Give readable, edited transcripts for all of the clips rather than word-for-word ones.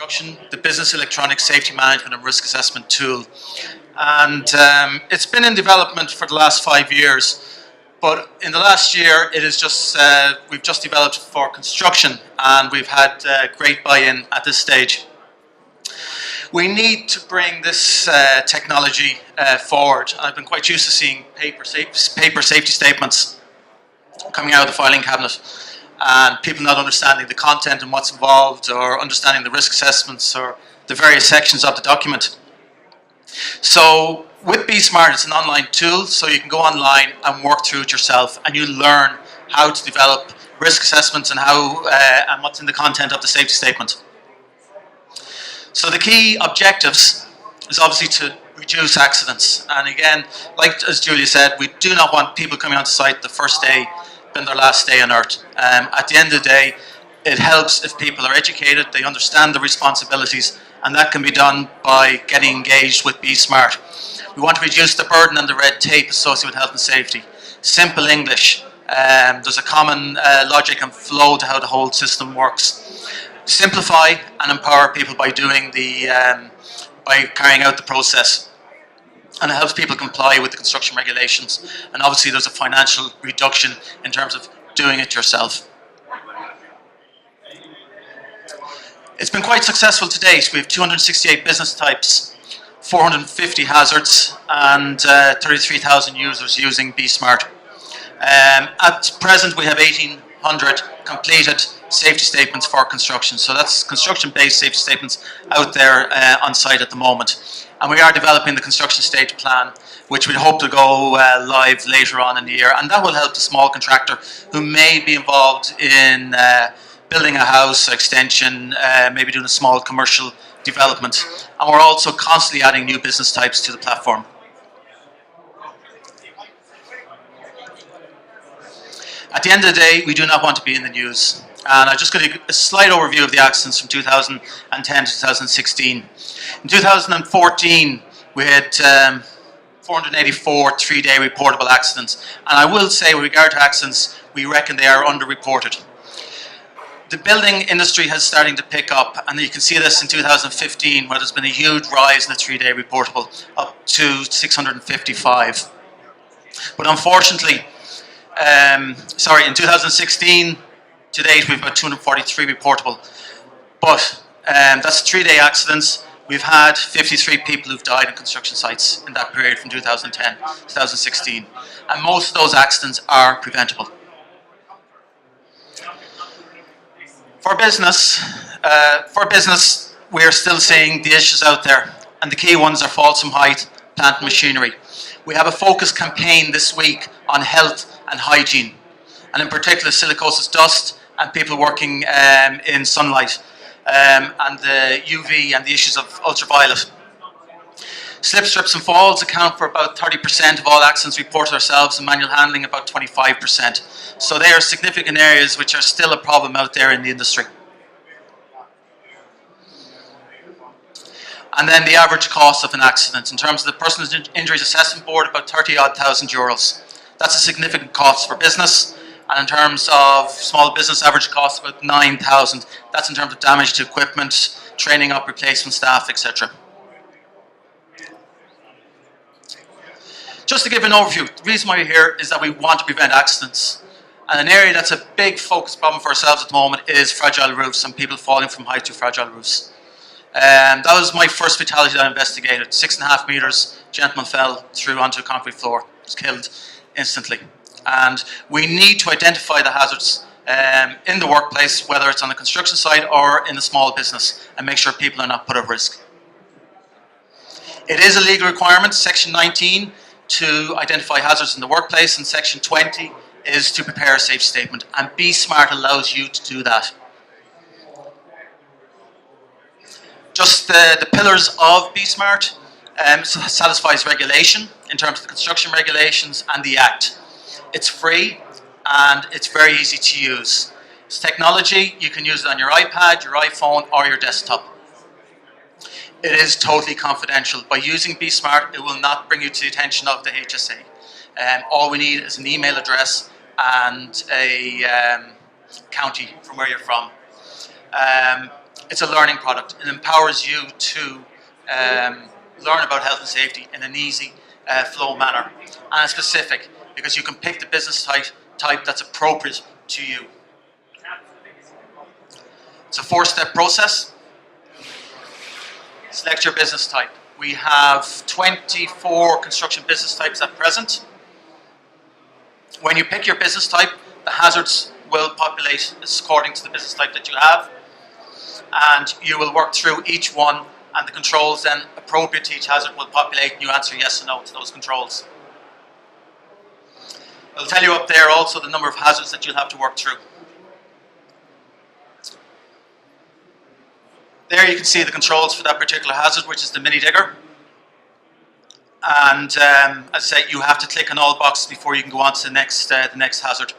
construction, the Business Electronic Safety Management and Risk Assessment tool. And it's been in development for the last 5 years, but in the last year it is just, we've just developed for construction, and we've had great buy-in at this stage. We need to bring this technology forward. I've been quite used to seeing paper safety statements coming out of the filing cabinet, and people not understanding the content and what's involved, or understanding the risk assessments or the various sections of the document. So with BeSMART, it's an online tool, so you can go online and work through it yourself, and you learn how to develop risk assessments and how and what's in the content of the safety statement. So the key objectives is obviously to reduce accidents, and again, like as Julia said, we do not want people coming onto site the first day been their last day on earth. At the end of the day, it helps if people are educated, they understand the responsibilities, and that can be done by getting engaged with BeSMART. We want to reduce the burden and the red tape associated with health and safety. Simple English. There's a common logic and flow to how the whole system works. Simplify and empower people by doing the by carrying out the process. And it helps people comply with the construction regulations. And obviously there's a financial reduction in terms of doing it yourself. It's been quite successful to date. We have 268 business types, 450 hazards, and 33,000 users using BeSMART. At present we have 1,800 completed safety statements for construction. So that's construction-based safety statements out there on site at the moment. And we are developing the construction stage plan, which we hope to go live later on in the year. And that will help the small contractor who may be involved in building a house, extension, maybe doing a small commercial development. And we're also constantly adding new business types to the platform. At the end of the day, we do not want to be in the news. And I'm just going to give a slight overview of the accidents from 2010 to 2016. In 2014, we had 484 3-day reportable accidents. And I will say, with regard to accidents, we reckon they are underreported. The building industry has starting to pick up, and you can see this in 2015, where there's been a huge rise in the 3-day reportable, up to 655. But unfortunately, in 2016, to date, we've got 243 reportable. But that's 3-day accidents. We've had 53 people who've died in construction sites in that period from 2010 to 2016. And most of those accidents are preventable. For business, we are still seeing the issues out there. And the key ones are falls from height, plant and machinery. We have a focus campaign this week on health and hygiene, and in particular silicosis dust and people working in sunlight, and the UV and the issues of ultraviolet. Slip, strips and falls account for about 30% of all accidents reported ourselves, and manual handling about 25%. So they are significant areas which are still a problem out there in the industry. And then the average cost of an accident. In terms of the Personal Injuries Assessment Board, about 30,000 euros. That's a significant cost for business. And in terms of small business, average cost about 9,000. That's in terms of damage to equipment, training up replacement staff, etc. Just to give an overview, the reason why we're here is that we want to prevent accidents. And an area that's a big focus problem for ourselves at the moment is fragile roofs and people falling from height to fragile roofs. That was my first fatality that I investigated. 6.5 meters, gentleman fell through onto a concrete floor, was killed instantly. And we need to identify the hazards in the workplace, whether it's on the construction site or in a small business, and make sure people are not put at risk. It is a legal requirement, Section 19, to identify hazards in the workplace, and Section 20 is to prepare a safe statement, and BeSMART allows you to do that. Just the pillars of BeSMART satisfies regulation in terms of the construction regulations and the Act. It's free and it's very easy to use. It's technology, you can use it on your iPad, your iPhone or your desktop. It is totally confidential. By using BeSMART, it will not bring you to the attention of the HSA. All we need is an email address and a county from where you're from. It's a learning product. It empowers you to learn about health and safety in an easy flow manner, and it's specific because you can pick the business type that's appropriate to you. It's a 4-step process. Select your business type. We have 24 construction business types at present. When you pick your business type, the hazards will populate according to the business type that you have, and you will work through each one, and the controls then appropriate to each hazard will populate, and you answer yes or no to those controls. It'll tell you up there also the number of hazards that you'll have to work through. There you can see the controls for that particular hazard, which is the mini digger. And as I say, you have to click on all boxes before you can go on to the next hazard.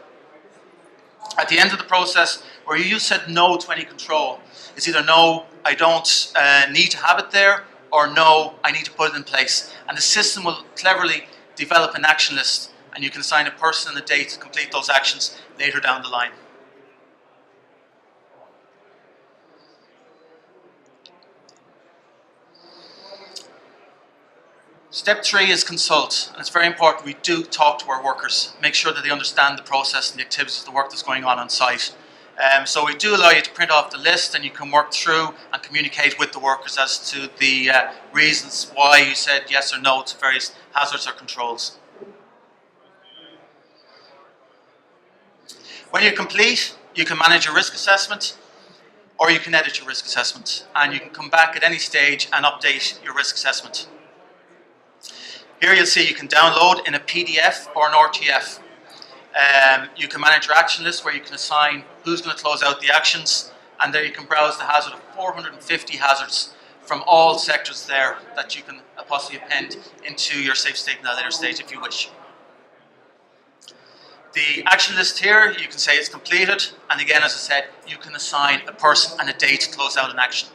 At the end of the process, where you said no to any control, it's either no, I don't need to have it there, or no, I need to put it in place. And the system will cleverly develop an action list, and you can assign a person and a date to complete those actions later down the line. Step 3 is consult, and it's very important we do talk to our workers, make sure that they understand the process and the activities of the work that's going on site. So we do allow you to print off the list, and you can work through and communicate with the workers as to the reasons why you said yes or no to various hazards or controls. When you complete, you can manage your risk assessment, or you can edit your risk assessment, and you can come back at any stage and update your risk assessment. Here you'll see you can download in a PDF or an RTF. You can manage your action list, where you can assign who's going to close out the actions, and there you can browse the hazard of 450 hazards from all sectors there that you can possibly append into your safe statement at a later stage if you wish. The action list here, you can say it's completed, and again, as I said, you can assign a person and a date to close out an action.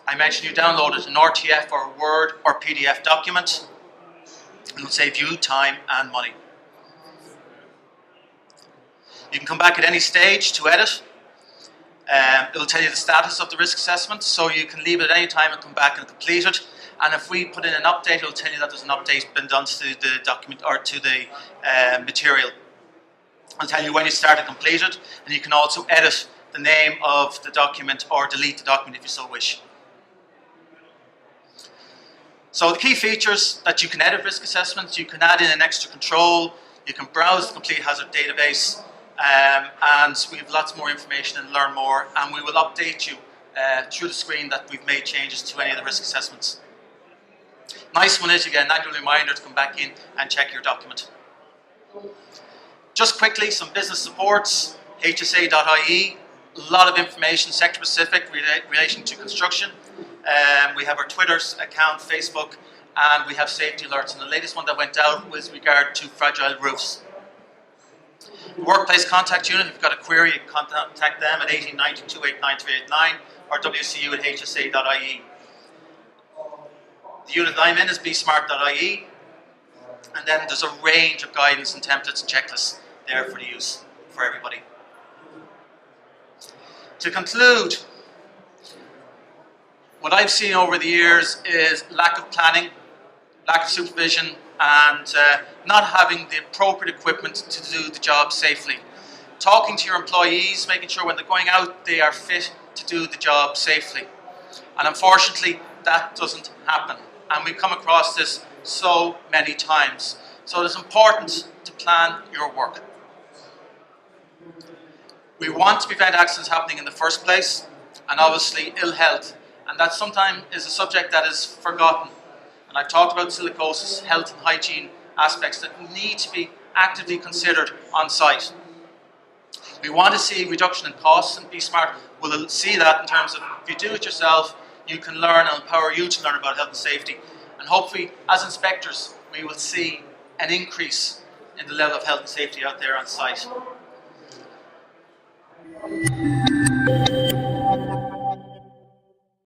I mentioned you downloaded an RTF or a Word or PDF document. It will save you time and money. You can come back at any stage to edit. It will tell you the status of the risk assessment, so you can leave it at any time and come back and complete it. And if we put in an update, it will tell you that there's an update been done to the document or to the material. It'll tell you when you started completed, and you can also edit the name of the document or delete the document if you so wish. So the key features that you can edit risk assessments, you can add in an extra control, you can browse the complete hazard database, and we have lots more information and learn more, and we will update you through the screen that we've made changes to any of the risk assessments. Nice one is you get an annual reminder to come back in and check your document. Just quickly, some business supports, hsa.ie, a lot of information sector specific relation to construction. We have our Twitter account, Facebook, and we have safety alerts. And the latest one that went out was regard to fragile roofs. The Workplace Contact Unit, if you've got a query, you can contact them at 1890 289 389 or wcu at hsa.ie. The unit I'm in is BeSMART.ie, and then there's a range of guidance and templates and checklists there for the use for everybody. To conclude, what I've seen over the years is lack of planning, lack of supervision, and not having the appropriate equipment to do the job safely. Talking to your employees, making sure when they're going out they are fit to do the job safely. And unfortunately, that doesn't happen. And we've come across this so many times. So it is important to plan your work. We want to prevent accidents happening in the first place, and obviously ill health. And that sometimes is a subject that is forgotten. And I've talked about silicosis, health and hygiene aspects that need to be actively considered on site. We want to see reduction in costs, and BeSMART will see that in terms of if you do it yourself, you can learn and empower you to learn about health and safety. And hopefully, as inspectors, we will see an increase in the level of health and safety out there on site.